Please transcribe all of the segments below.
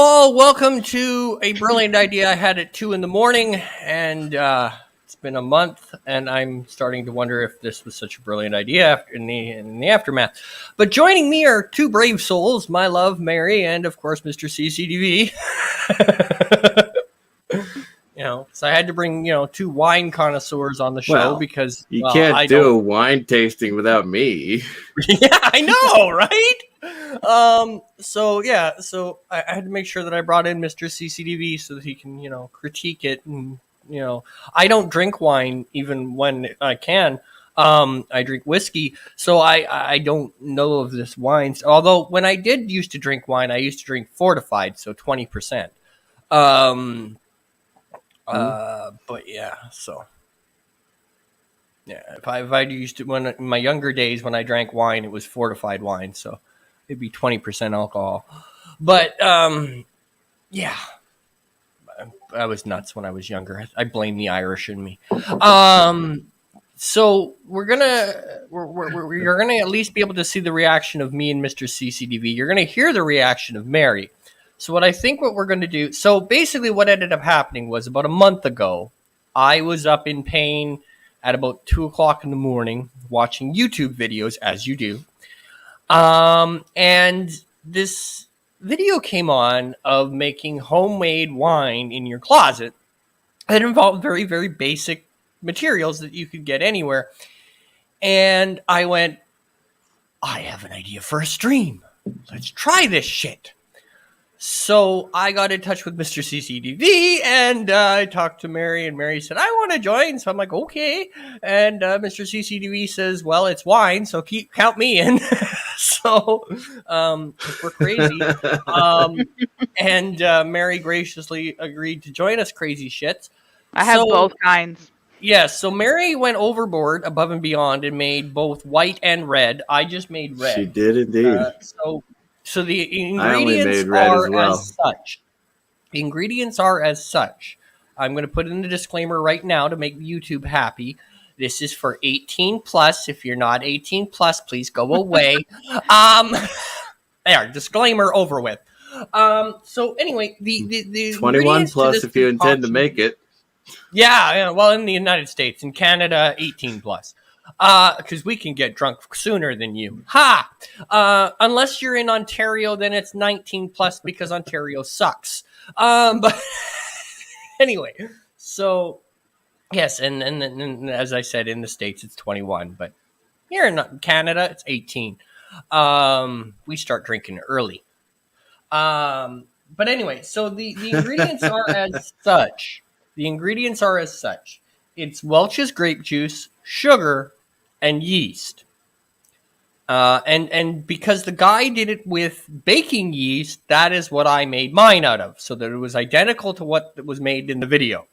all, welcome to a brilliant idea I had at 2 a.m, and it's been a month, and I'm starting to wonder if this was such a brilliant idea in the aftermath. But joining me are two brave souls, my love, Mary, and of course, Mr. CCDV. So I had to bring, two wine connoisseurs on the show because you can't do a wine tasting without me. Yeah, I know, right? So I had to make sure that I brought in Mr. CCDV so that he can, critique it. And, I don't drink wine even when I can. I drink whiskey, so I don't know of this wine. Although when I did used to drink wine, I used to drink fortified, so 20%. But yeah, so yeah, if I used to, when in my younger days when I drank wine, it was fortified wine, so it'd be 20% alcohol. But yeah, I was nuts when I was younger. I blame the Irish in me. So you're gonna at least be able to see the reaction of me and Mr. CCDV. You're gonna hear the reaction of Mary. So what we're going to do, so basically what ended up happening was about a month ago, I was up in pain at about 2:00 in the morning watching YouTube videos, as you do. And this video came on of making homemade wine in your closet. It involved very, very basic materials that you could get anywhere. And I went, I have an idea for a stream. Let's try this shit. So I got in touch with Mr. CCDV, and I talked to Mary, and Mary said, I want to join. So I'm like, okay. And Mr. CCDV says, well, it's wine, so count me in. So we're crazy. And Mary graciously agreed to join us crazy shits. I have both kinds. Yes, so Mary went overboard, above and beyond, and made both white and red. I just made red. She did indeed. So the ingredients are well. as such. The ingredients are as such. I'm going to put in the disclaimer right now to make YouTube happy. This is for 18 plus. If you're not 18 plus, please go away. There, disclaimer over with. So anyway, the 21 plus if you intend to make it. Yeah. Well, in the United States, in Canada, 18 plus. Because we can get drunk sooner than you. Ha! Unless you're in Ontario, then it's 19 plus because Ontario sucks. But anyway, so yes, and as I said, in the States it's 21, but here in Canada it's 18. We start drinking early. But anyway, so the ingredients are as such. The ingredients are as such. It's Welch's grape juice, sugar, and yeast. And because the guy did it with baking yeast, that is what I made mine out of, so that it was identical to what was made in the video.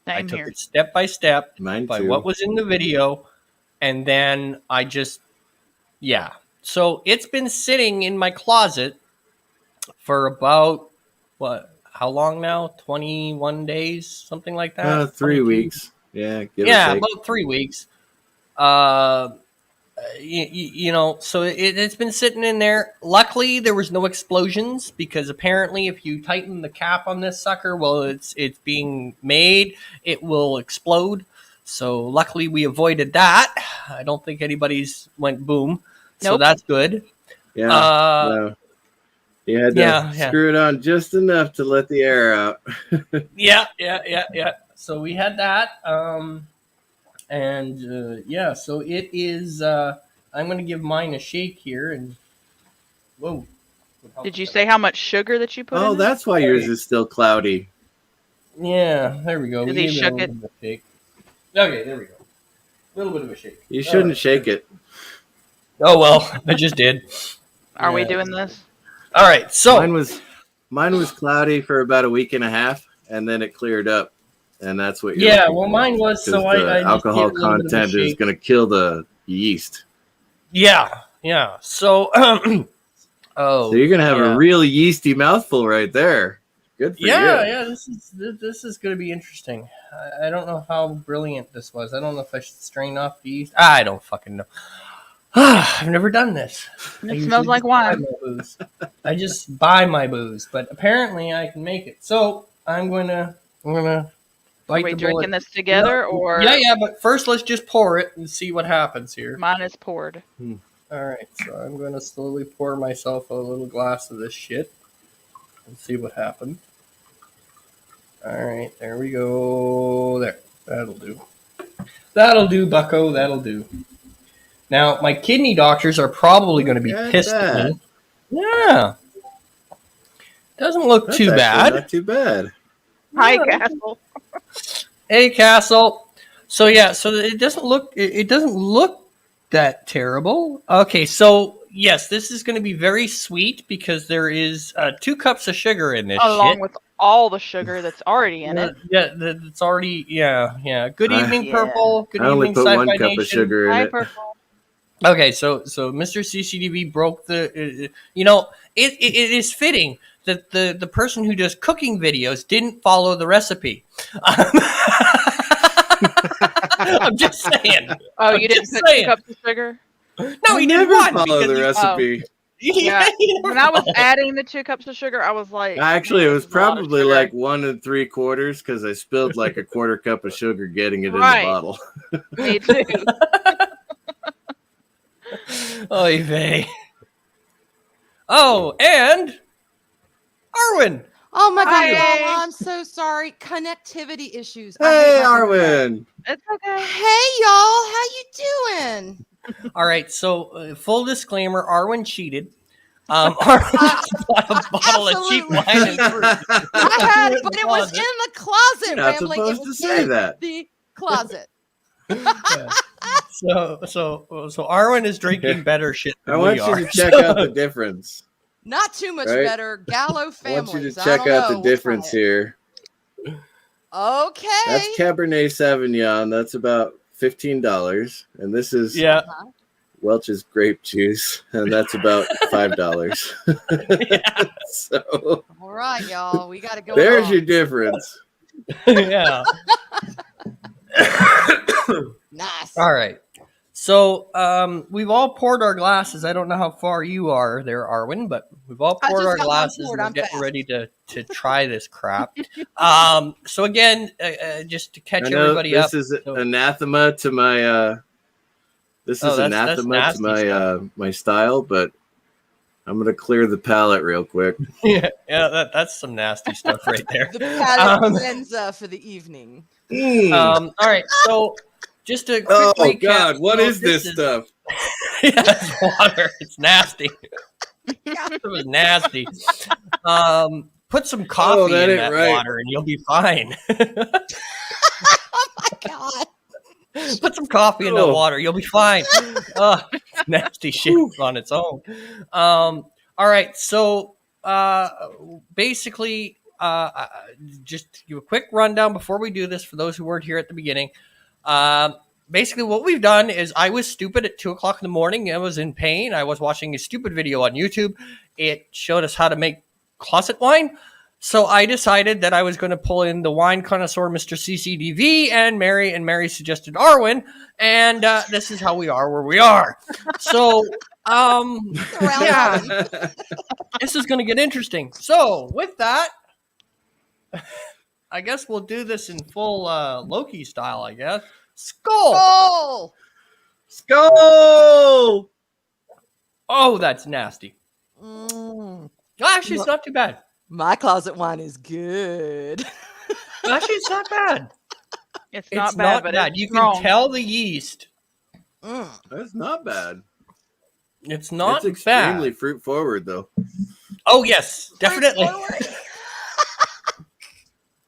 I took it step by step by what was in the video, and then I just, yeah. So it's been sitting in my closet for about, how long now? 21 days, something like that? 3 weeks. Yeah, about 3 weeks. So it's been sitting in there. Luckily, there was no explosions because apparently, if you tighten the cap on this sucker while it's being made, it will explode. So luckily, we avoided that. I don't think anybody's went boom. Nope. So that's good. Yeah. No. You had to screw it on just enough to let the air out. Yeah. So we had that. So it is. I'm going to give mine a shake here, and whoa! Did you say how much sugar that you put? Oh, that's why yours is still cloudy. Yeah, there we go. Did he shook it? Shake. Okay, there we go. A little bit of a shake. You shouldn't shake it. Oh well, I just did. Are we doing this? All right. So mine was cloudy for about a week and a half, and then it cleared up. And that's what mine was, so I alcohol content is going to kill the yeast. Yeah. So so you're going to have a real yeasty mouthful right there. Good for you. Yeah, this is going to be interesting. I don't know how brilliant this was. I don't know if I should strain off the yeast. I don't fucking know. I've never done this. It smells like wine. I just buy my booze, but apparently I can make it. So I'm gonna bite Are we the drinking bullet. this together or? Yeah. But first, let's just pour it and see what happens here. Mine is poured. All right, so I'm gonna slowly pour myself a little glass of this shit and see what happens. All right, there we go. There, that'll do. That'll do, Bucko. That'll do. Now, my kidney doctors are probably going to be pissed at me. Yeah. Doesn't look too bad. Not too bad. Hi, Castle. Hey, Castle. So it doesn't look that terrible. Okay, so yes, this is going to be very sweet because there is 2 cups of sugar in this along with all the sugar that's already in it. Yeah, that's already Good evening, Purple. Good I only evening, put Sci-Fi 1 cup Nation. of sugar in it. Purple. Okay, so Mr. CCDV broke the. It is fitting that the person who does cooking videos didn't follow the recipe. I'm just saying. Oh, you didn't put 2 cups of sugar? No, he never didn't follow the recipe. Yeah. When I was adding the 2 cups of sugar, I was like, actually, it was probably like 1 3/4 because I spilled like a 1/4 cup of sugar getting it in the bottle. Me too. Oy vey. Oh, and Arwyn. Oh my God, y'all, I'm so sorry. Connectivity issues. Hey, Arwyn. It's okay. Hey, y'all. How you doing? All right, so full disclaimer, Arwyn cheated. Arwyn bought a bottle of cheap wine. I had it, but it was in the closet. You're not Rambling. supposed It was to say in that. the closet. Yeah. So Arwyn is drinking better shit than I want we you are. to check out the difference. Not too much Right? better. Gallo I families. want you to check out the difference here. Okay. That's Cabernet Sauvignon. That's about $15, and this is Welch's grape juice, and that's about $5. So, all right, y'all, we got to go. There's your difference. Yeah. Nice. All right. So we've all poured our glasses. I don't know how far you are there, Arwyn, but we've all poured our glasses and we're getting ready to try this crap. So again, just to catch everybody up. This is anathema to my anathema to my my style, but I'm gonna clear the palate real quick. Yeah, that's some nasty stuff right there. The palate cleanser for the evening. All right, so just a quick recap. God, what is this stuff? It's water. It's nasty. It was nasty. Put some coffee in that water and you'll be fine. Oh my God. Put some coffee in the water. You'll be fine. Nasty shit on its own. All right. So basically, just to give a quick rundown before we do this for those who weren't here at the beginning. Basically, what we've done is I was stupid at 2 o'clock in the morning. I was in pain. I was watching a stupid video on YouTube. It showed us how to make closet wine. So I decided that I was going to pull in the wine connoisseur, Mr. CCDV, and Mary suggested Arwyn. And this is how we are where we are. So, this is going to get interesting. So with that, I guess we'll do this in full Loki style, I guess. Skull! Skull! Oh, that's nasty. Actually, it's not too bad. My closet wine is good. Actually, it's not bad. It's not bad, but it's you strong. can tell the yeast. That's not bad. It's not It's bad. extremely fruit forward, though. Oh, yes, definitely.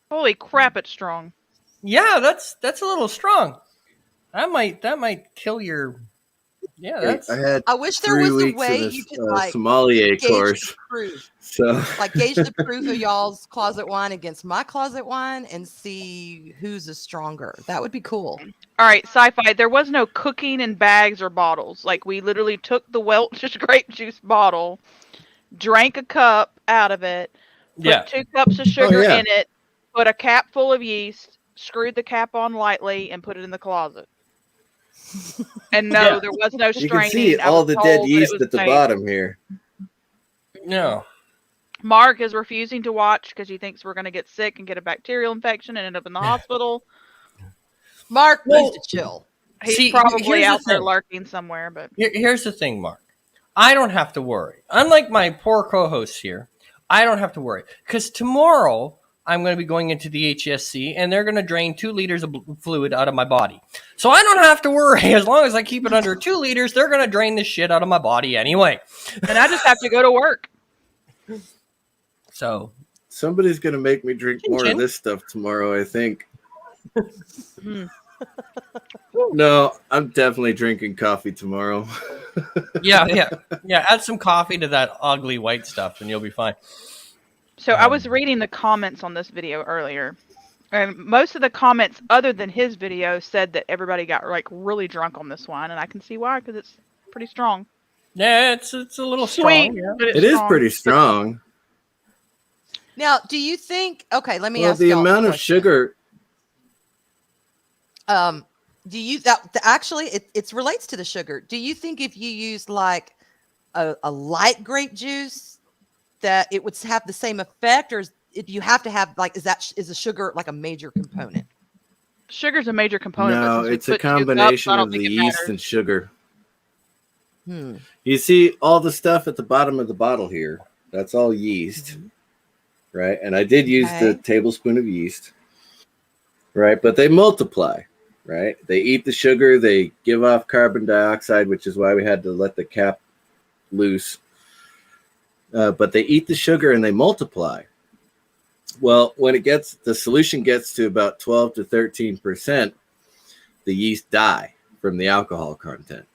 Holy crap, it's strong. Yeah, that's a little strong. That might kill your. Yeah, that's. I wish there was a way you could sommelier gauge course. the proof. So Gauge the proof of y'all's closet wine against my closet wine and see whose is stronger. That would be cool. All right, sci-fi. There was no cooking in bags or bottles. We literally took the Welch's grape juice bottle, drank a cup out of it, put 2 cups of sugar in it, put a cap full of yeast, screwed the cap on lightly, and put it in the closet. And no, there was no straining. You can see all the dead yeast at the bottom here. No. Mark is refusing to watch because he thinks we're going to get sick and get a bacterial infection and end up in the hospital. Mark needs to chill. He's probably out there lurking somewhere. But here's the thing, Mark. I don't have to worry. Unlike my poor co-hosts here, I don't have to worry. Because tomorrow, I'm going to be going into the HSC, and they're going to drain 2 liters of fluid out of my body. So I don't have to worry. As long as I keep it under 2 liters, they're going to drain this shit out of my body anyway. And I just have to go to work. So somebody's going to make me drink more of this stuff tomorrow, I think. No, I'm definitely drinking coffee tomorrow. Yeah. Add some coffee to that ugly white stuff, and you'll be fine. So I was reading the comments on this video earlier, and most of the comments, other than his video, said that everybody got like really drunk on this wine, and I can see why, because it's pretty strong. Yeah, it's a little sweet. Strong. Yeah. But it is pretty strong. Now, do you think? Okay, let me ask you. The amount of sugar. Do you actually it relates to the sugar? Do you think if you use like a light grape juice that it would have the same effect, or do you have to have like is the sugar like a major component? Sugar's a major component. No, it's a combination of the yeast and sugar. You see all the stuff at the bottom of the bottle here. That's all yeast, right? And I did use the tablespoon of yeast, right? But they multiply. Right? They eat the sugar, they give off carbon dioxide, which is why we had to let the cap loose. But they eat the sugar and they multiply. Well, when the solution gets to about 12 to 13%, the yeast die from the alcohol content.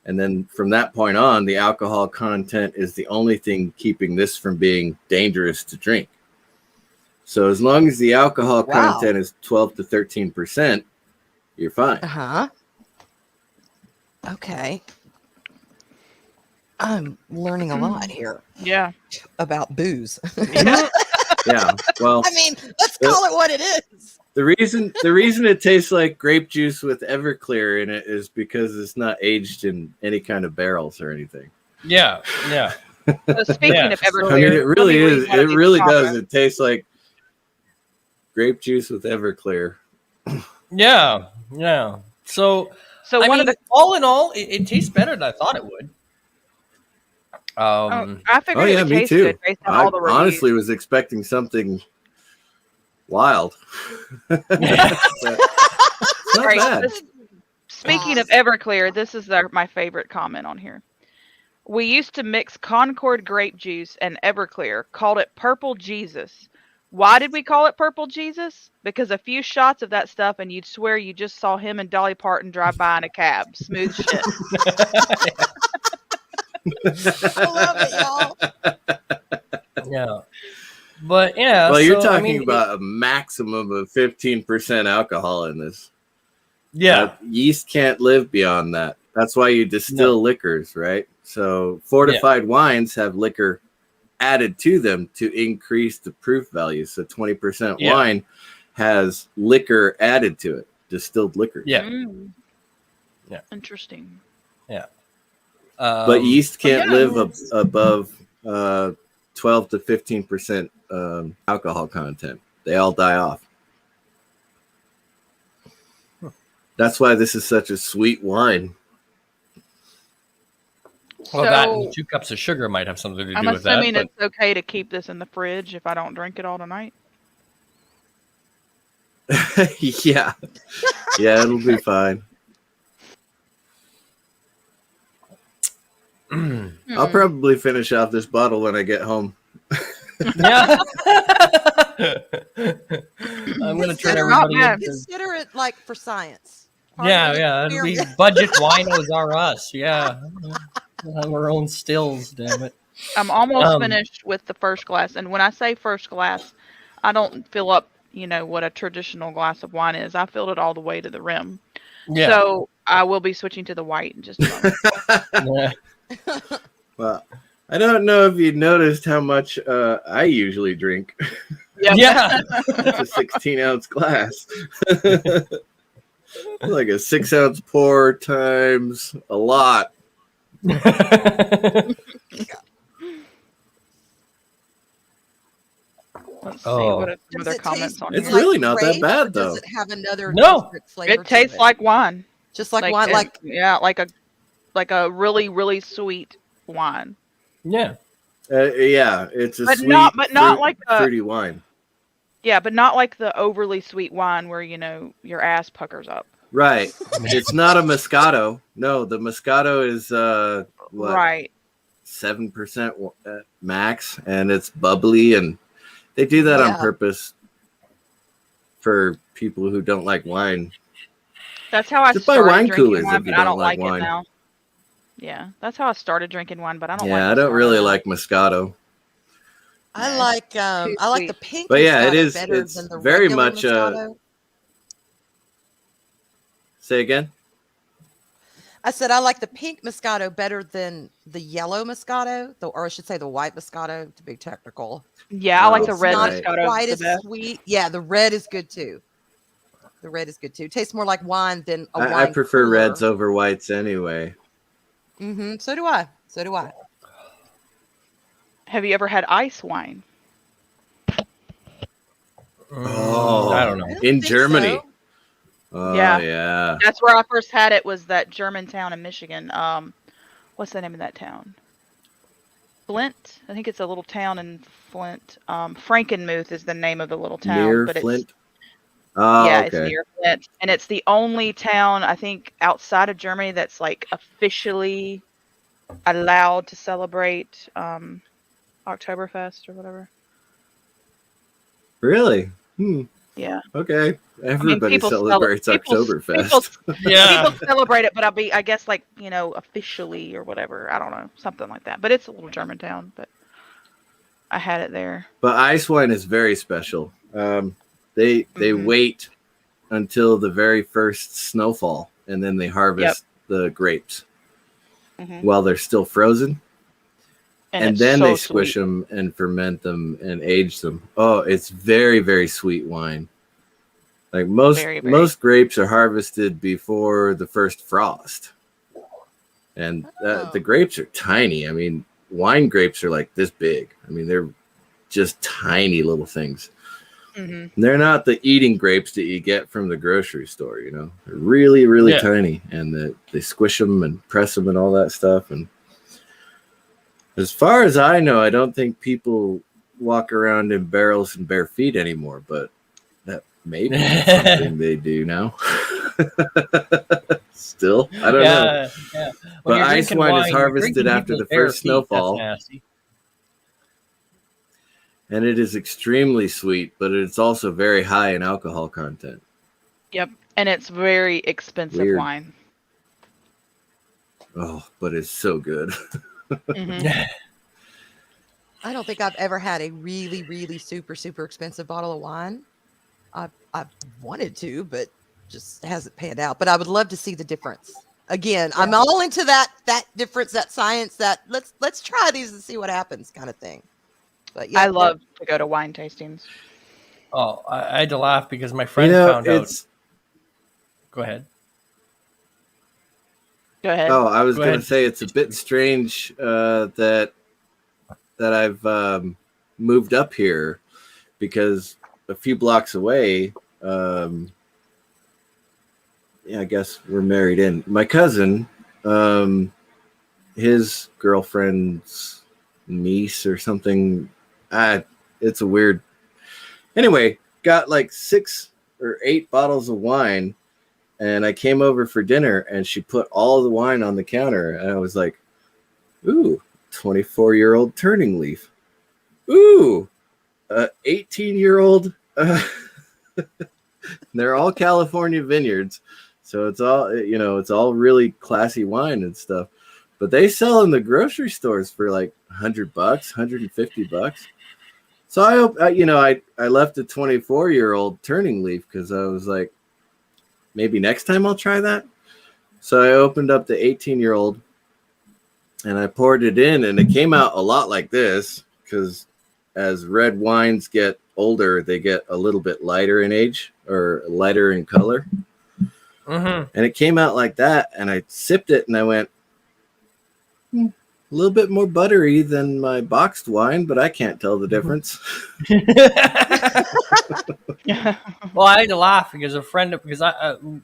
And then from that point on, the alcohol content is the only thing keeping this from being dangerous to drink. So as long as the alcohol content is 12 to 13%, you're fine. Okay. I'm learning a lot here. Yeah. About booze. Yeah. Well, I mean, let's call it what it is. The reason it tastes like grape juice with Everclear in it is because it's not aged in any kind of barrels or anything. Yeah. So speaking of Everclear, I mean, it really is. It really does. It tastes like grape juice with Everclear. Yeah. So one of the all in all, it tastes better than I thought it would. I figured it would taste good based on all the reviews. Honestly was expecting something wild. Not bad. Speaking of Everclear, this is my favorite comment on here. We used to mix Concord grape juice and Everclear, called it Purple Jesus. Why did we call it Purple Jesus? Because a few shots of that stuff and you'd swear you just saw him and Dolly Parton drive by in a cab. Smooth shit. I love it, y'all. Yeah. But yeah. Well, you're talking about a maximum of 15% alcohol in this. Yeah. Yeast can't live beyond that. That's why you distill liquors, right? So fortified wines have liquor added to them to increase the proof value. So 20% wine has liquor added to it, distilled liquor. Yeah. Yeah. Interesting. Yeah. But yeast can't live above 12 to 15% alcohol content. They all die off. That's why this is such a sweet wine. Well, that and 2 cups of sugar might have something to do with that. I'm assuming it's okay to keep this in the fridge if I don't drink it all tonight. Yeah, it'll be fine. I'll probably finish off this bottle when I get home. Yeah. I'm going to turn everybody into... Consider it like for science. Yeah. These budget winos are us. Yeah. We'll have our own stills, damn it. I'm almost finished with the first glass. And when I say first glass, I don't fill up, what a traditional glass of wine is. I filled it all the way to the rim. Yeah. So I will be switching to the white in just a moment. Well, I don't know if you noticed how much I usually drink. Yeah. It's a 16-ounce glass. Like a 6-ounce pour times a lot. Let's see what are some other comments on It's here. really not that bad, though. Does it have another No. different flavor? It tastes like wine. Just like wine, like a really, really sweet wine. Yeah. Yeah, it's a But sweet, not like a fruity wine. Yeah, but not like the overly sweet wine where your ass puckers up. Right. It's not a Moscato. No, the Moscato is what? Right. 7% max, and it's bubbly, and they do that on purpose for people who don't like wine. That's how I Just buy started wine drinking coolers wine, if you but I don't don't like like wine. it now. Yeah, that's how I started drinking wine, but I don't like. Yeah, I don't really like Moscato. I like the pink. But yeah, Moscato it is. better It's than the very regular much. Moscato. Say again. I said I like the pink Moscato better than the yellow Moscato, or I should say the white Moscato to be technical. Yeah, I like the red not Moscato. Quite as sweet. Yeah, the red is good too. The red is good too. Tastes more like wine than a wine. I prefer cooler. reds over whites anyway. So do I. So do I. Have you ever had ice wine? Oh, I don't know. In Germany. So. Oh, Yeah. yeah. That's where I first had it. Was that German town in Michigan? What's the name of that town? Flint. I think it's a little town in Flint. Frankenmuth is the name of the little town. Near but Flint? It's near Flint, and it's the only town I think outside of Germany that's like officially allowed to celebrate Oktoberfest or whatever. Really? Yeah. Okay. Everybody celebrates Oktoberfest. People celebrate it, but I guess like, officially or whatever. I don't know. Something like that. But it's a little German town, but I had it there. But ice wine is very special. They wait until the very first snowfall, and then they harvest the grapes while they're still frozen. And then they squish them and ferment them and age them. Oh, it's very, very sweet wine. Like most grapes are harvested before the first frost. And the grapes are tiny. I mean, wine grapes are like this big. I mean, they're just tiny little things. They're not the eating grapes that you get from the grocery store, They're really, really tiny. And they squish them and press them and all that stuff. And as far as I know, I don't think people walk around in barrels and bare feet anymore, but that may be something they do now. Still, I don't know. Yeah. But ice wine is harvested after the first snowfall. And it is extremely sweet, but it's also very high in alcohol content. Yep. And it's very expensive wine. Oh, but it's so good. I don't think I've ever had a really, really super, super expensive bottle of wine. I've wanted to, but just hasn't panned out. But I would love to see the difference. Again, I'm all into that difference, that science, that let's try these and see what happens kind of thing. But yeah, I love to go to wine tastings. Oh, I had to laugh because my friend found out. Go ahead. Go ahead. Oh, I was going to say it's a bit strange that I've moved up here because a few blocks away, I guess we're married in. My cousin, his girlfriend's niece or something. It's a weird. Anyway, got like 6 or 8 bottles of wine. And I came over for dinner, and she put all the wine on the counter. And I was like, ooh, 24-year-old turning leaf. Ooh, 18-year-old. They're all California vineyards. So it's all, it's all really classy wine and stuff. But they sell in the grocery stores for like $100, $150. So I left a 24-year-old turning leaf because I was like, maybe next time I'll try that. So I opened up the 18-year-old and I poured it in, and it came out a lot like this because as red wines get older, they get a little bit lighter in age or lighter in color. and it came out like that. And I sipped it, and I went, a little bit more buttery than my boxed wine, but I can't tell the difference. Well, I had to laugh because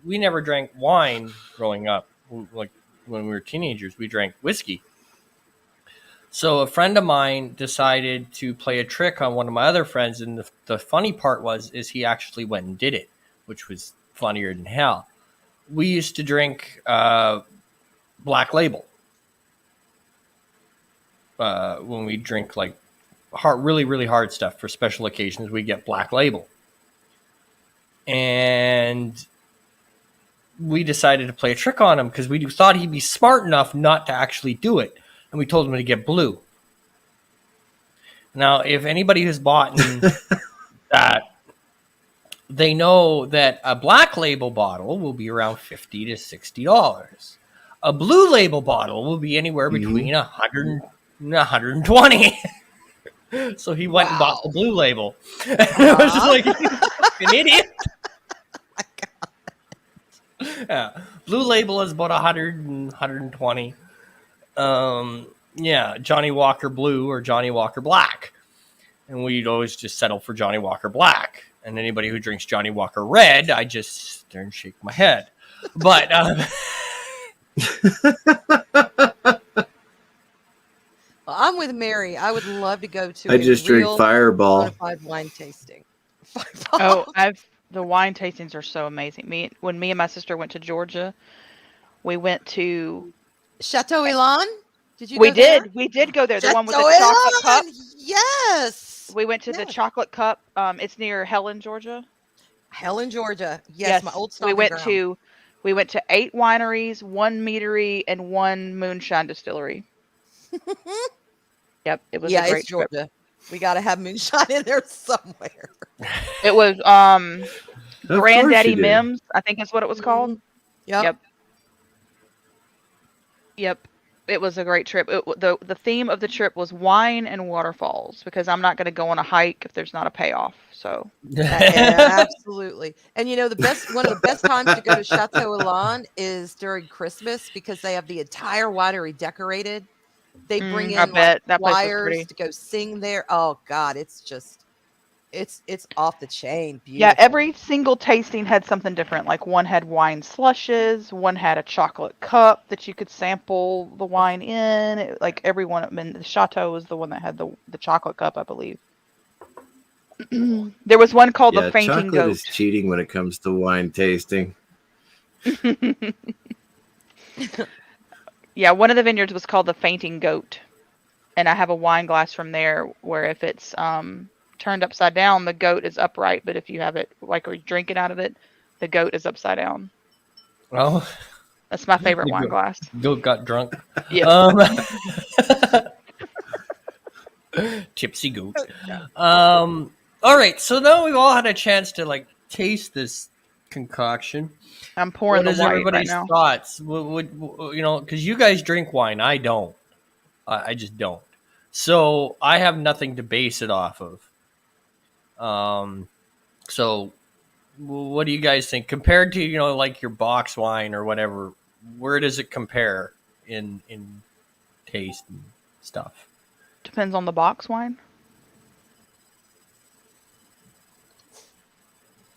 we never drank wine growing up. Like when we were teenagers, we drank whiskey. So a friend of mine decided to play a trick on one of my other friends, and the funny part is he actually went and did it, which was funnier than hell. We used to drink Black Label when we drink like really, really hard stuff for special occasions. We get Black Label, and we decided to play a trick on him because we thought he'd be smart enough not to actually do it. And we told him to get blue. Now, if anybody who's bought that, they know that a Black Label bottle will be around $50 to $60. A Blue Label bottle will be anywhere between 100 and 120. So he went and bought the Blue Label. I was just like, you fucking idiot. Yeah. Blue Label is about 100 and 120. Johnny Walker Blue or Johnny Walker Black. And we'd always just settle for Johnny Walker Black. And anybody who drinks Johnny Walker Red, I just sit there and shake my head. But Well, I'm with Mary. I would love to go to I just drink Fireball. wine tasting. The wine tastings are so amazing. When me and my sister went to Georgia, we went to Chateau Elan. Did you? We did go there. The one with the chocolate cup. Yes. We went to the chocolate cup. It's near Helen, Georgia. Helen, Georgia. Yes, my old stomping ground. We went to 8 wineries, 1 meadery, and 1 moonshine distillery. Yep, it was a great trip. Georgia. We got to have moonshine in there somewhere. It was Granddaddy Mims, I think is what it was called. Yep. It was a great trip. The theme of the trip was wine and waterfalls, because I'm not going to go on a hike if there's not a payoff. So absolutely. And one of the best times to go to Chateau Elan is during Christmas, because they have the entire winery decorated. They bring in choirs to go sing there. Oh God, it's just it's off the chain. Beautiful. Yeah, every single tasting had something different. Like one had wine slushes, one had a chocolate cup that you could sample the wine in. Every one. I mean, the Chateau was the one that had the chocolate cup, I believe. There was one called the Fainting Goat. Chocolate is cheating when it comes to wine tasting. Yeah, one of the vineyards was called the Fainting Goat, and I have a wine glass from there where if it's turned upside down, the goat is upright, but if you have it like you're drinking out of it, the goat is upside down. Well, that's my favorite wine glass. Goat got drunk. Yeah. Tipsy goat. All right, so now we've all had a chance to taste this concoction. I'm pouring the wine everybody's right now. Thoughts? Because you guys drink wine, I don't. I just don't. So I have nothing to base it off of. So what do you guys think compared to your box wine or whatever? Where does it compare in taste and stuff? Depends on the box wine.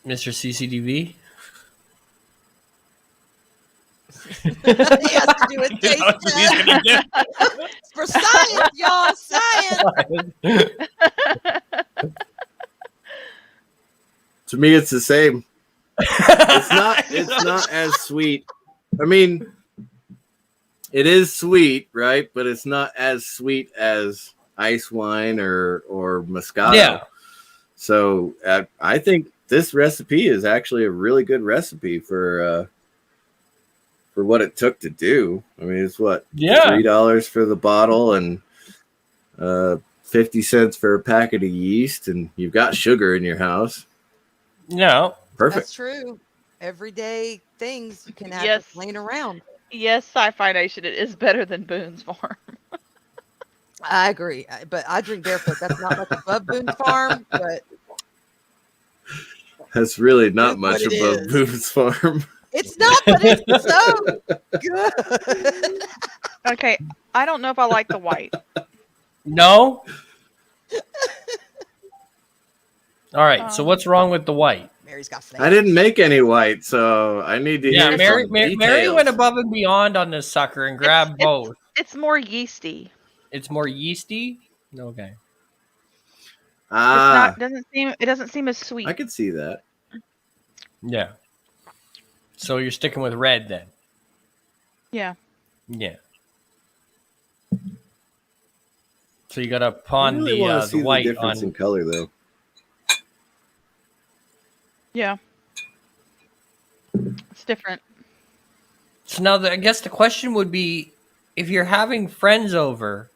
Mr. CCDV? He has to do a taste test. For science, y'all. Science. To me, it's the same. It's not as sweet. I mean, it is sweet, right? But it's not as sweet as ice wine or Moscato. Yeah. So I think this recipe is actually a really good recipe for what it took to do. I mean, it's $3 for the bottle and 50 cents for a packet of yeast, and you've got sugar in your house. No, perfect. That's true. Everyday things you can have just laying around. Yes, Sci-Fi Nation, it is better than Boone's Farm. I agree, but I drink barefoot. That's not much above Boone's Farm, but that's really not much above Boone's Farm. It's not, but it's so good. Okay, I don't know if I like the white. No? All right, so what's wrong with the white? Mary's got flavor. I didn't make any white, so I need to hear some details. Mary went above and beyond on this sucker and grabbed both. It's more yeasty. It's more yeasty? Okay. It doesn't seem as sweet. I could see that. Yeah. So you're sticking with red then? Yeah. Yeah. So you got to pawn really the white the difference in color, though. Yeah. It's different. So now I guess the question would be, if you're having friends over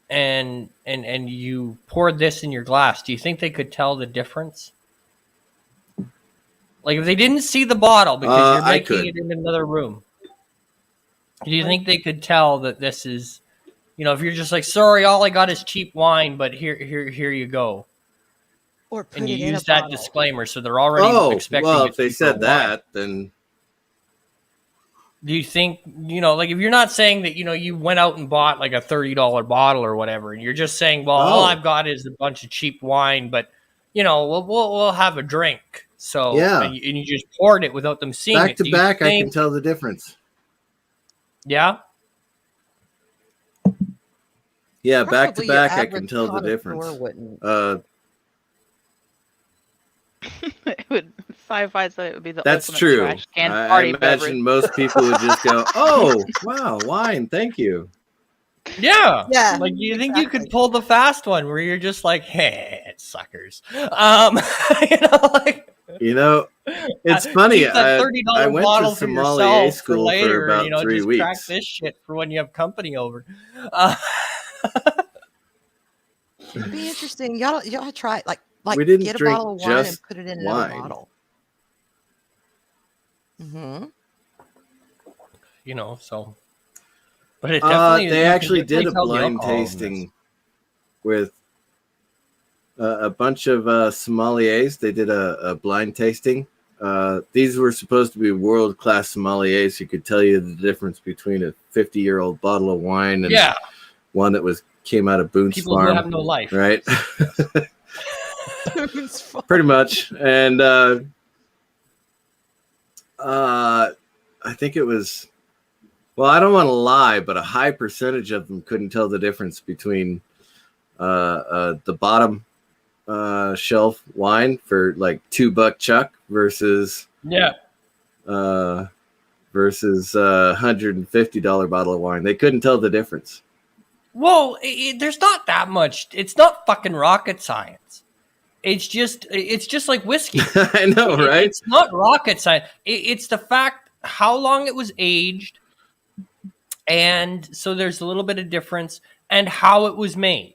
and you poured this in your glass, do you think they could tell the difference? Like if they didn't see the bottle because you're making it in another room, do you think they could tell that this is, if you're just like, sorry, all I got is cheap wine, but here you go. Or put and you it in use a that bottle. disclaimer, so they're already expecting. Well, if they said that, then do you think like if you're not saying that you went out and bought like a $30 bottle or whatever, and you're just saying, well, all I've got is a bunch of cheap wine, but we'll have a drink. So and you just poured it without them seeing back it. to back, I can tell the difference. Yeah. Yeah, Probably back to back, I average can tell the difference. It would sci-fi, so it would be the that's ultimate true. trash can I party imagine beverage. most people would just go, "Oh, wow, wine, thank you." Yeah. Yeah. Like, do you think you could pull the fast one where you're just like, hey, suckers? It's funny. Keep that I $30 went bottle to for sommelier yourself school for later, for about 3 just weeks. Crack this shit for when you have company over. It'd be interesting. Y'all try like we didn't get a drink bottle of wine and just put it in wine. another bottle. Mm-hmm. So. But it definitely they actually did a blind tasting with a bunch of sommeliers. They did a blind tasting. These were supposed to be world-class sommeliers who could tell you the difference between a 50-year-old bottle of wine and one that came out of Boone's People Farm. Who have no life. Right? Pretty much. And I think it was, well, I don't want to lie, but a high percentage of them couldn't tell the difference between the bottom shelf wine for like $2 Chuck versus $150 bottle of wine. They couldn't tell the difference. Well, there's not that much. It's not fucking rocket science. It's just like whiskey. I know, right? It's not rocket science. It's the fact how long it was aged, and so there's a little bit of difference, and how it was made.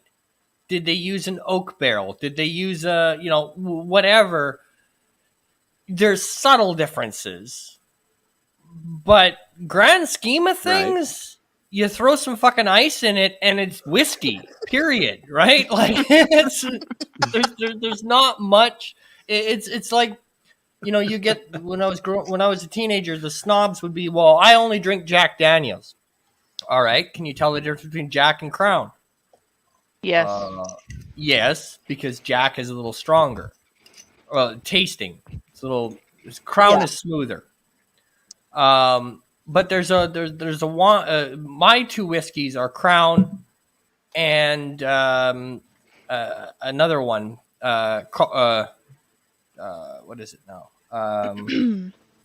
Did they use an oak barrel? Did they use whatever? There's subtle differences, but grand scheme of things. Right. You throw some fucking ice in it, and it's whiskey. Period. Right? Like there's not much. It's like you get when I was a teenager, the snobs would be, well, I only drink Jack Daniels. All right, can you tell the difference between Jack and Crown? Yes. Yes, because Jack is a little stronger. Tasting, Crown is smoother. But there's a one. My two whiskeys are Crown and another one. What is it now?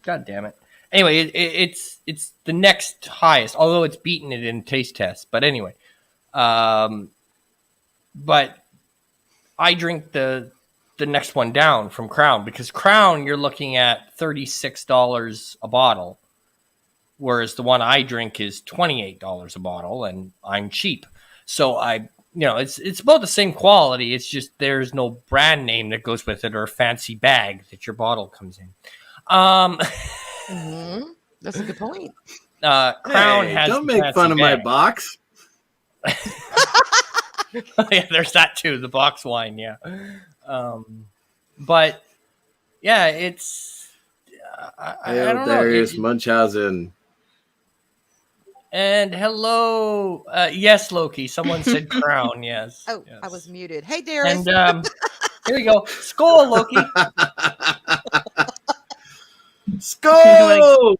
God damn it. Anyway, it's the next highest, although it's beaten it in taste tests. But anyway, but I drink the next one down from Crown, because Crown you're looking at $36 a bottle. Whereas the one I drink is $28 a bottle, and I'm cheap. So it's about the same quality. It's just there's no brand name that goes with it or a fancy bag that your bottle comes in. Mm-hmm. That's a good point. Crown has. Don't make fun of my box. Yeah, there's that too. The box wine, yeah. But yeah, it's. I don't know. Darius Munchausen. And hello. Yes, Loki. Someone said crown. Yes. Oh, yes. I was muted. Hey, Darius. And here you go. Skull, Loki. Skull!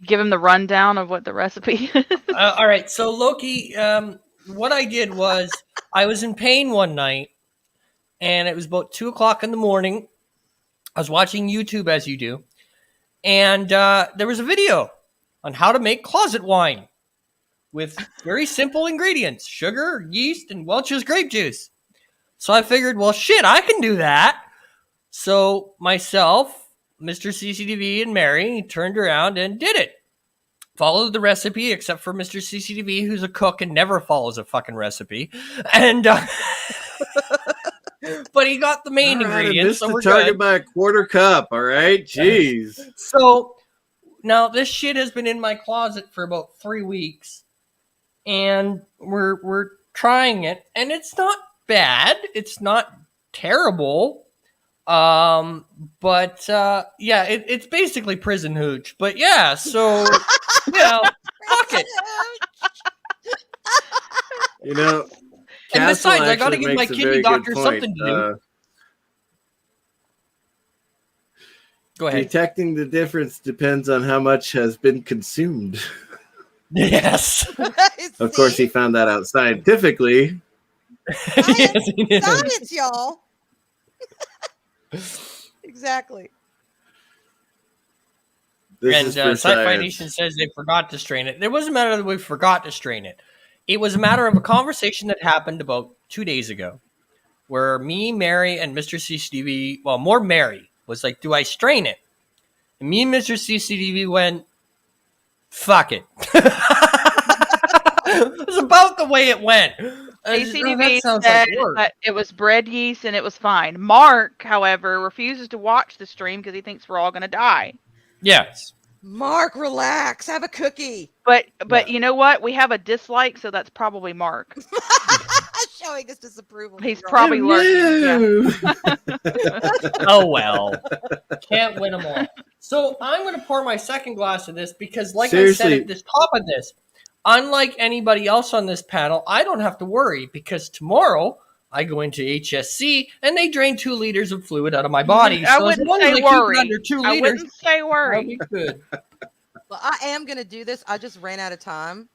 Give him the rundown of what the recipe is. All right. So, Loki, what I did was I was in pain one night, and it was about 2 o'clock in the morning. I was watching YouTube, as you do, and there was a video on how to make closet wine with very simple ingredients: sugar, yeast, and Welch's grape juice. So I figured, well, shit, I can do that. So myself, Mr. CCDV, and Mary turned around and did it. Followed the recipe, except for Mr. CCDV, who's a cook and never follows a fucking recipe. And but he got the main ingredients. So we're target by a quarter cup. All right, jeez. So now this shit has been in my closet for about 3 weeks, and we're trying it, and it's not bad. It's not terrible. But yeah, it's basically prison hooch. But yeah, so fuck it. You know, and besides, I got to give my kidney doctor something to do. Go ahead. Detecting the difference depends on how much has been consumed. Yes. Of course, he found that out scientifically. Science, science, y'all. Exactly. And Sci-Fi Nation says they forgot to strain it. It wasn't a matter that we forgot to strain it. It was a matter of a conversation that happened about 2 days ago, where me, Mary, and Mr. CCDV, well, more Mary, was like, do I strain it? And me and Mr. CCDV went, fuck it. It was about the way it went. CCDV said that it was bread yeast and it was fine. Mark, however, refuses to watch the stream because he thinks we're all going to die. Yes. Mark, relax. Have a cookie. But you know what? We have a dislike, so that's probably Mark. Showing his disapproval. He's probably lurking. Yeah. Oh, well. Can't win them all. So I'm going to pour my second glass of this because, like Seriously. I said at the top of this, unlike anybody else on this panel, I don't have to worry because tomorrow I go into HSC and they drain 2 liters of fluid out of my body. I so wouldn't as long say as I worry. keep it under 2 liters, I wouldn't say I'll worry. be good. Well, I am going to do this. I just ran out of time.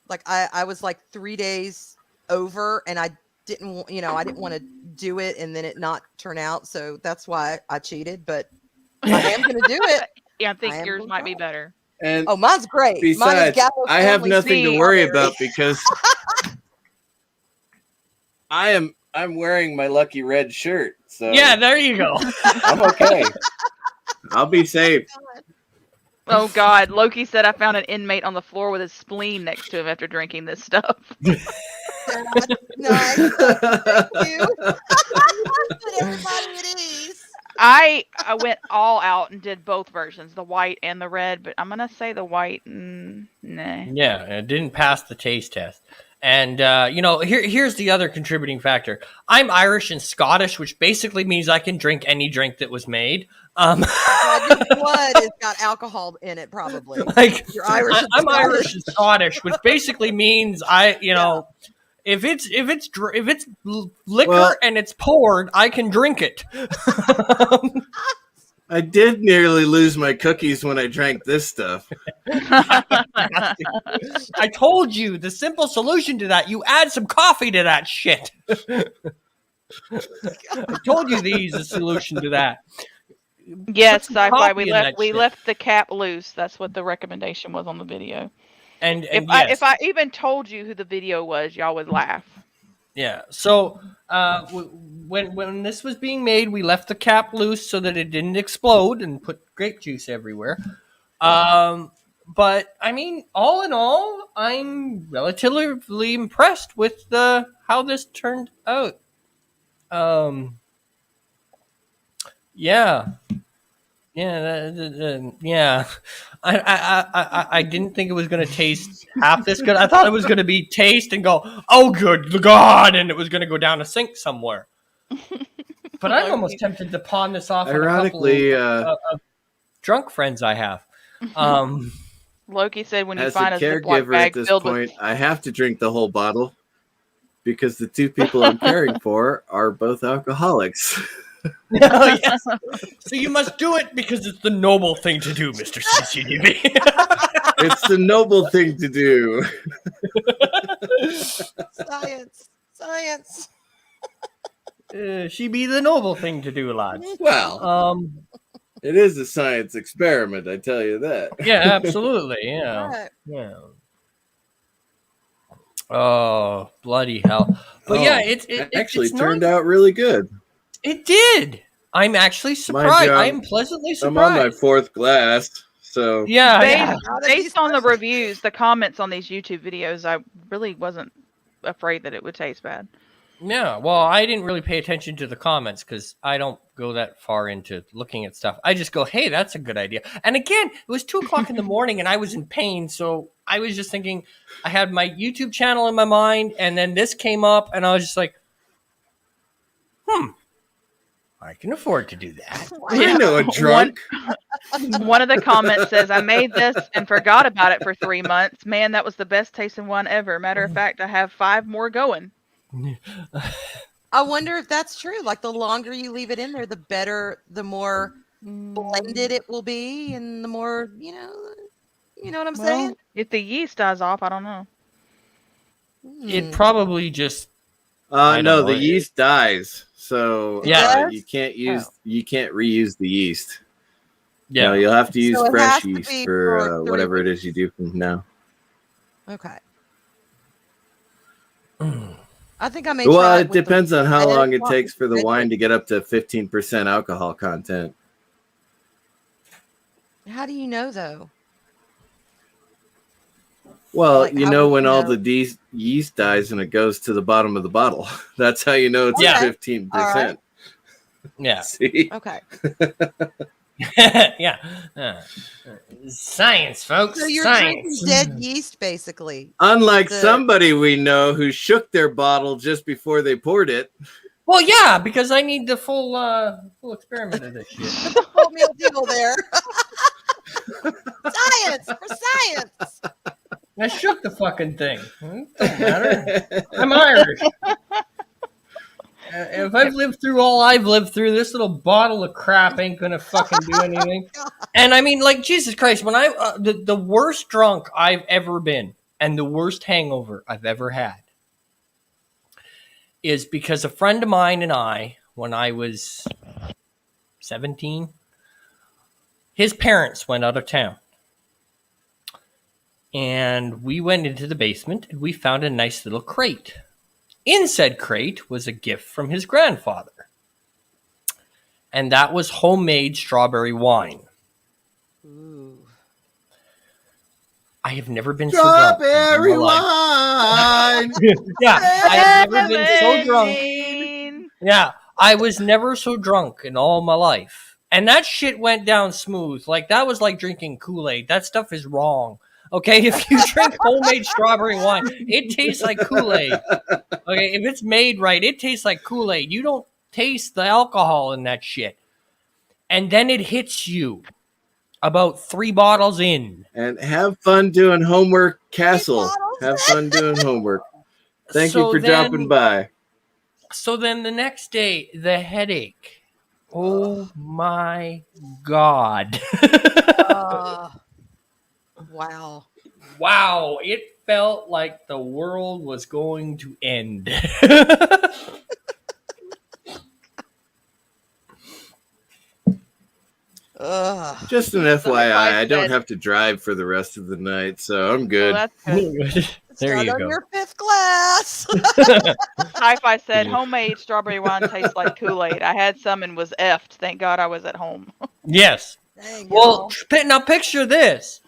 Like I was like 3 days over and I didn't want to do it and then it not turn out. So that's why I cheated, but I am going to do it. Yeah, I think yours might be better. And mine's great. Besides, I have nothing to worry about because I'm wearing my lucky red shirt. So Yeah, there you go. I'm okay. I'll be safe. Oh God, Loki said I found an inmate on the floor with his spleen next to him after drinking this stuff. Nice. Thank you. Put everybody at ease. I went all out and did both versions, the white and the red, but I'm gonna say the white. Nah. Yeah, it didn't pass the taste test. And here's the other contributing factor. I'm Irish and Scottish, which basically means I can drink any drink that was made. Your blood has got alcohol in it, probably. Like You're Irish. I'm Irish and Scottish, which basically means if it's liquor and it's poured, I can drink it. I did nearly lose my cookies when I drank this stuff. I told you the simple solution to that. You add some coffee to that shit. I told you the solution to that. Yes, Sci-Fi. We left the cap loose. That's what the recommendation was on the video. And if I even told you who the video was, y'all would laugh. Yeah. So when this was being made, we left the cap loose so that it didn't explode and put grape juice everywhere. But I mean, all in all, I'm relatively impressed with how this turned out. Yeah. Yeah. I didn't think it was going to taste half this good. I thought it was going to be taste and go, oh, good God, and it was going to go down a sink somewhere. But I'm almost tempted to pawn this off. Ironically, on a couple of drunk friends I have. Loki said when you As a find a Ziploc caregiver at bag this filled point, with... I have to drink the whole bottle because the two people I'm caring for are both alcoholics. Oh, yes. So you must do it because it's the noble thing to do, Mr. CCDV. It's the noble thing to do. Science. She be the noble thing to do, lads. Well, it is a science experiment, I tell you that. Yeah, absolutely. Yeah. Right. Yeah. Oh, bloody hell. But yeah, it actually it's turned not, out really good. It did. I'm actually surprised. I am pleasantly surprised. I'm on my 4th glass, so yeah. Based on the reviews, the comments on these YouTube videos, I really wasn't afraid that it would taste bad. Yeah, well, I didn't really pay attention to the comments because I don't go that far into looking at stuff. I just go, hey, that's a good idea. And again, it was 2:00 in the morning and I was in pain. So I was just thinking, I had my YouTube channel in my mind and then this came up and I was just like, I can afford to do that. I know a drunk. One of the comments says, I made this and forgot about it for 3 months. Man, that was the best tasting one ever. Matter of fact, I have 5 more going. I wonder if that's true. Like the longer you leave it in there, the better, the more blended it will be, and the more you know what I'm saying. If the yeast dies off, I don't know. It probably just. No, the yeast dies, so you can't reuse the yeast. Yeah, you'll have to use fresh yeast for like whatever it is you do from now. Okay. I think I may. Well, it depends on how long it takes for the wine to get up to 15% alcohol content. How do you know, though? Well, when all the yeast dies and it goes to the bottom of the bottle. That's how you know it's 15%. Right. Yeah. See? Okay. Yeah. Science, folks. So you're Science. drinking dead yeast, basically. Unlike somebody we know who shook their bottle just before they poured it. Well, yeah, because I need the full experiment of this shit. The full meal deal there. Science for science. I shook the fucking thing. It doesn't matter. I'm Irish. If I've lived through all I've lived through, this little bottle of crap ain't gonna fucking do anything. And I mean, like, Jesus Christ, when the worst drunk I've ever been and the worst hangover I've ever had is because a friend of mine and I, when I was 17, his parents went out of town. And we went into the basement and we found a nice little crate. In said crate was a gift from his grandfather. And that was homemade strawberry wine. Ooh. I have never been so drunk. Strawberry wine! Yeah, I have never been so drunk. Yeah, I was never so drunk in all my life. And that shit went down smooth. Like, that was like drinking Kool-Aid. That stuff is wrong. Okay, if you drink homemade strawberry wine, it tastes like Kool-Aid. Okay, if it's made right, it tastes like Kool-Aid. You don't taste the alcohol in that shit. And then it hits you about 3 bottles in. And have fun doing homework, Castle. Have fun doing homework. Thank you for dropping by. So then the next day, the headache. Oh my God. Wow. Wow. It felt like the world was going to end. Just an FYI, I don't have to drive for the rest of the night, so I'm good. Well, that's good. There you go. Your 5th glass. Hi-Fi said homemade strawberry wine tastes like Kool-Aid. I had some and was effed. Thank God I was at home. Yes. Well, now picture this.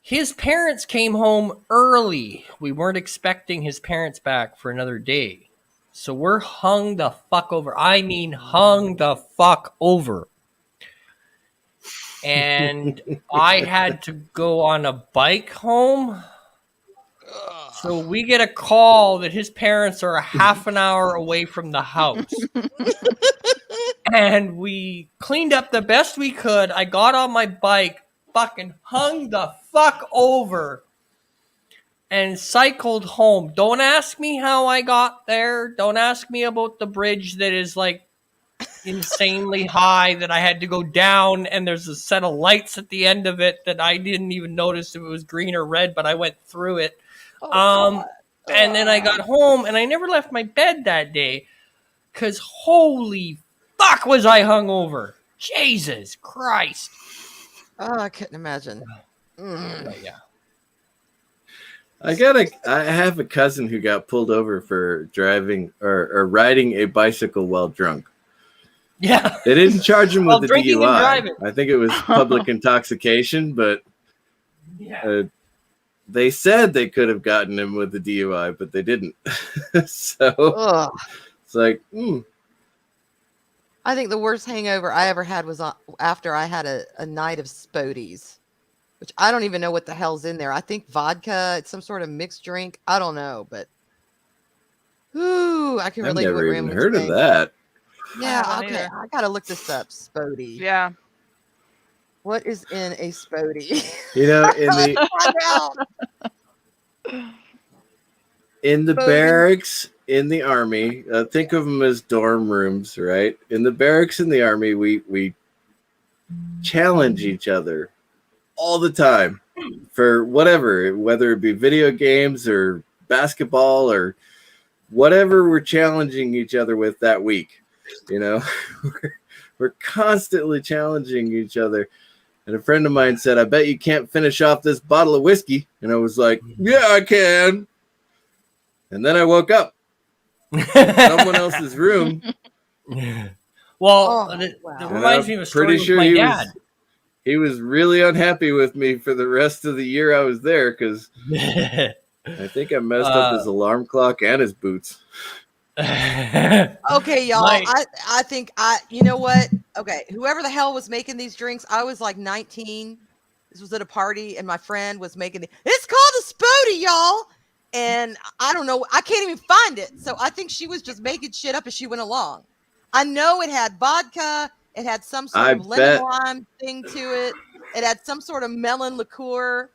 His parents came home early. We weren't expecting his parents back for another day. So we're hung the fuck over. I mean, hung the fuck over. And I had to go on a bike home. So we get a call that his parents are a half an hour away from the house. And we cleaned up the best we could. I got on my bike, fucking hung the fuck over, and cycled home. Don't ask me how I got there. Don't ask me about the bridge that is like insanely high that I had to go down, and there's a set of lights at the end of it that I didn't even notice if it was green or red, but I went through it. And then I got home, and I never left my bed that day because holy fuck was I hungover. Jesus Christ. Oh, I couldn't imagine. Yeah. I have a cousin who got pulled over for driving or riding a bicycle while drunk. Yeah. They didn't charge him with the drinking and DUI. driving. I think it was public intoxication, but they said they could have gotten him with the DUI, but they didn't. So it's like, I think the worst hangover I ever had was after I had a night of Spodies, which I don't even know what the hell's in there. I think vodka, it's some sort of mixed drink. I don't know, but I can relate. I've never even heard of that. Yeah, okay. I gotta look this up. Spody. Yeah. What is in a Spody? In the barracks in the Army, think of them as dorm rooms, right? In the barracks in the Army, we challenge each other all the time for whatever, whether it be video games or basketball or whatever we're challenging each other with that week. We're constantly challenging each other. And a friend of mine said, I bet you can't finish off this bottle of whiskey. And I was like, yeah, I can. And then I woke up in someone else's room. Well, that reminds me of a story with my dad. He was really unhappy with me for the rest of the year I was there because I think I messed up his alarm clock and his boots. Okay, y'all. I think you know what? Okay, whoever the hell was making these drinks, I was like 19. This was at a party, and my friend was making it's called a Spody, y'all. And I don't know. I can't even find it. So I think she was just making shit up as she went along. I know it had vodka. It had some sort of lemon lime thing to it. It had some sort of melon liqueur.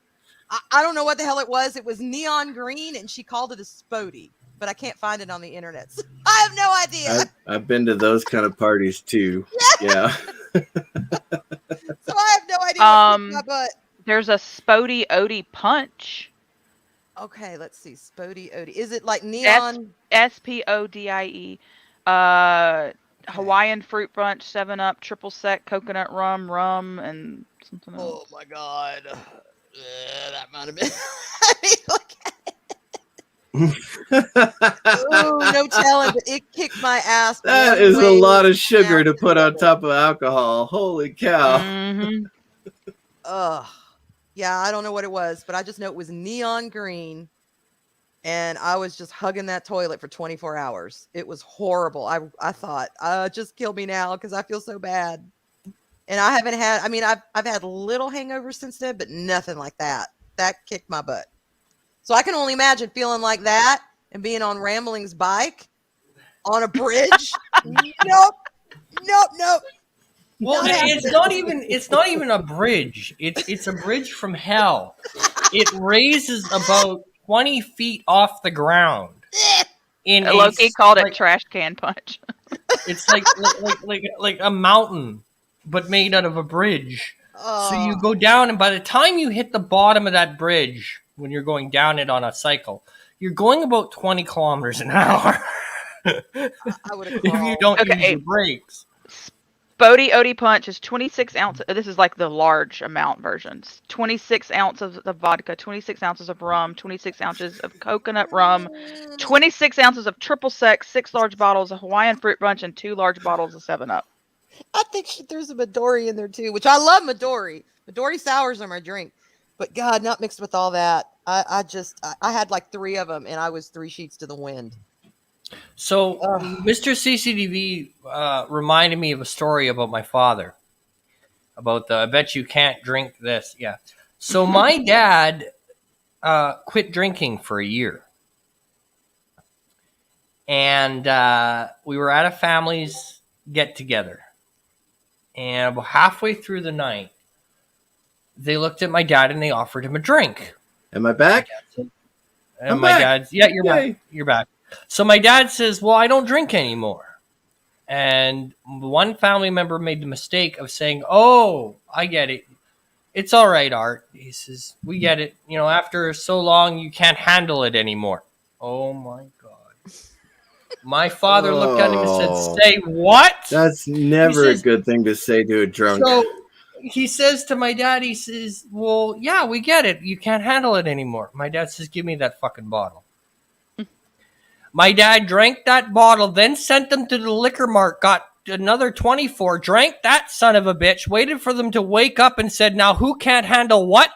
I don't know what the hell it was. It was neon green, and she called it a Spody. But I can't find it on the internet. So I have no idea. I've been to those kind of parties too. Yeah. So I have no idea. But there's a Spody Odie punch. Okay, let's see. Spody Odie. Is it like neon? SPODIE. Hawaiian fruit punch, 7-Up, triple sec, coconut rum, and something else. Oh my god. That might have been. I mean, look at it. Oh, no telling, but it kicked my ass. That is a lot of sugar to put on top of alcohol. Holy cow. Mm-hmm. Yeah, I don't know what it was, but I just know it was neon green. And I was just hugging that toilet for 24 hours. It was horrible. I thought, just kill me now because I feel so bad. And I haven't had, I mean, I've had little hangovers since then, but nothing like that. That kicked my butt. So I can only imagine feeling like that and being on Rambling's bike on a bridge. Nope. Well, it's not even a bridge. It's a bridge from hell. It raises about 20 feet off the ground. Loki called it trash can punch. It's like a mountain, but made out of a bridge. So you go down, and by the time you hit the bottom of that bridge, when you're going down it on a cycle, you're going about 20 kilometers an hour. I would have if you don't use your brakes. Spody Odie Punch is 26 ounces. This is like the large amount versions. 26 ounces of vodka, 26 ounces of rum, 26 ounces of coconut rum, 26 ounces of triple sec, 6 large bottles of Hawaiian fruit punch, and 2 large bottles of 7-Up. I think she threw some Midori in there too, which I love Midori. Midori sours are my drink. But God, not mixed with all that. I had like 3 of them, and I was 3 sheets to the wind. So, Mr. CCDV reminded me of a story about my father. About I bet you can't drink this. Yeah. So my dad quit drinking for a year. And we were at a family's get together. And about halfway through the night, they looked at my dad and they offered him a drink. Am I back? And my dad's, yeah, you're back. You're back. So my dad says, well, I don't drink anymore. And one family member made the mistake of saying, oh, I get it. It's all right, Art. He says, we get it. You know, after so long, you can't handle it anymore. Oh, my God. My father looked at him and said, say what? That's never a good thing to say to a drunk. So he says to my dad, he says, well, yeah, we get it. You can't handle it anymore. My dad says, give me that fucking bottle. My dad drank that bottle, then sent them to the liquor mart, got another 24, drank that son of a bitch, waited for them to wake up and said, now who can't handle what?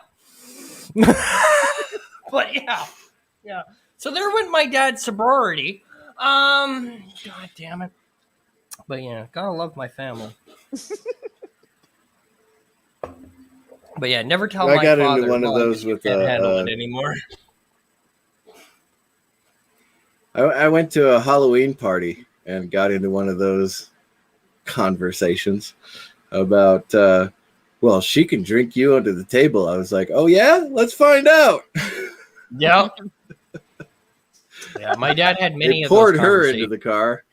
But yeah. So there went my dad's sobriety. God damn it. But yeah, gotta love my family. But yeah, never tell my father. I got into one of those with can't handle it anymore. I went to a Halloween party and got into one of those conversations about, well, she can drink you under the table. I was like, oh yeah, let's find out. Yeah. Yeah, my dad had many of those. Poured her into the car.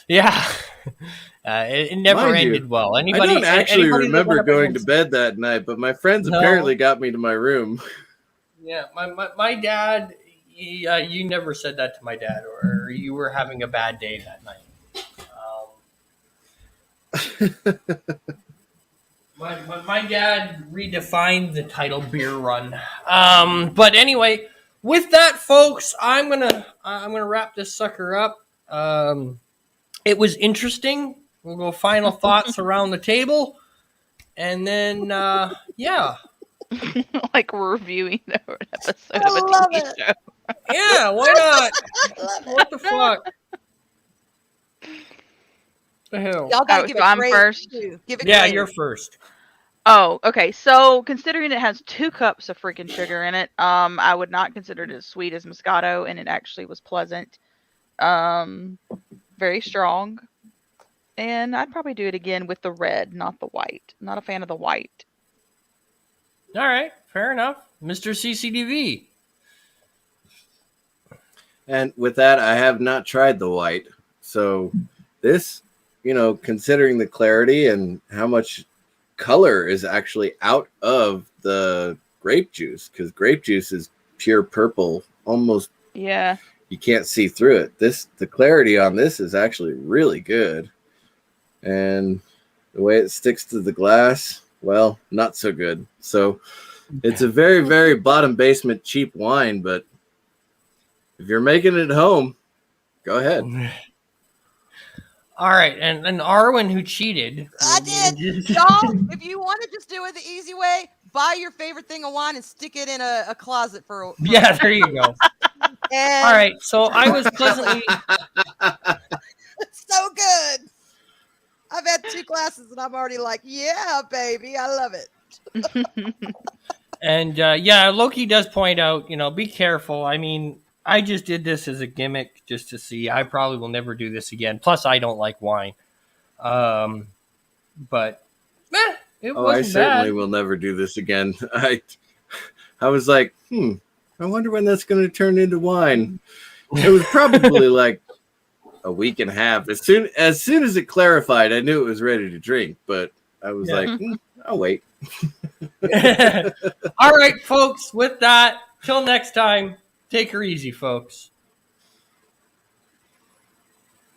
Yeah. It never ended well. I don't actually remember going to bed that night, but my friends apparently got me to my room. Yeah, my dad, you never said that to my dad, or you were having a bad day that night. My dad redefined the title beer run. But anyway, with that, folks, I'm gonna wrap this sucker up. It was interesting. We'll go final thoughts around the table, and then yeah. Like we're reviewing an episode of a TV show. Yeah, why not? What the fuck? The hell? Y'all gotta give it I'm first. Give it grade. You're first. Oh, okay. So considering it has 2 cups of freaking sugar in it, I would not consider it as sweet as Moscato, and it actually was pleasant. Very strong. And I'd probably do it again with the red, not the white. Not a fan of the white. All right, fair enough. Mr. CCDV. And with that, I have not tried the white. So this, considering the clarity and how much color is actually out of the grape juice, because grape juice is pure purple, almost. Yeah. You can't see through it. The clarity on this is actually really good. And the way it sticks to the glass, well, not so good. So it's a very, very bottom basement cheap wine, but if you're making it at home, go ahead. All right, and Arwyn, who cheated. I did. Y'all, if you want to just do it the easy way, buy your favorite thing of wine and stick it in a closet for yeah, there you go. And all right, so I was pleasantly... It's so good. I've had 2 glasses and I'm already like, yeah, baby, I love it. And yeah, Loki does point out, be careful. I mean, I just did this as a gimmick just to see. I probably will never do this again. Plus, I don't like wine. But it wasn't I certainly bad. will never do this again. I was like, I wonder when that's going to turn into wine. It was probably like a week and a half. As soon as it clarified, I knew it was ready to drink. But I was like, I'll wait. All right, folks. With that, till next time, take her easy, folks.